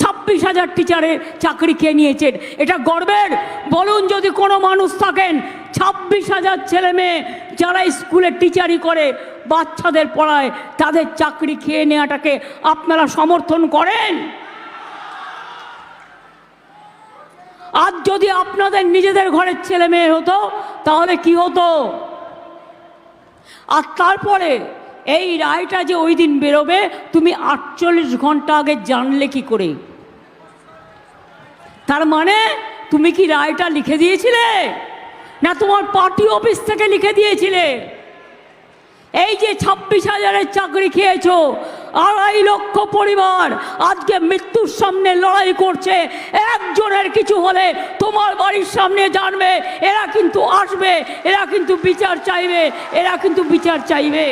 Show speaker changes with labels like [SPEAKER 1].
[SPEAKER 1] 26,000 টিচারের চাকরি খেয়ে নিয়েছেন, এটা গর্বের? বলুন যদি কোনো মানুষ থাকেন 26,000 ছেলে মেয়ে যারা স্কুলে টিচারি করে, বাচ্চাদের পড়ায়, তাদের চাকরি খেয়ে নেওয়াটাকে আপনারা সমর্থন করেন? আজ যদি আপনাদের নিজেদের ঘরের ছেলে মেয়ে হতো তাহলে কি হতো? আর তারপরে এই রায়টা যে ওই দিন বেরোবে, তুমি 48 ঘন্টা আগে জানলে কি করে? তার মানে তুমি কি রায়টা লিখে দিয়েছিলে, না তোমার পার্টি অফিস থেকে লিখে দিয়েছিলে? এই যে 26,000-এর চাকরি খেয়েছো, 2.5 লক্ষ পরিবার আজকে মৃত্যুর সামনে লড়াই করছে। একজনের কিছু হলে তোমার বাড়ির সামনে জানবে, এরা কিন্তু আসবে, এরা কিন্তু বিচার চাইবে, এরা কিন্তু বিচার চাইবে।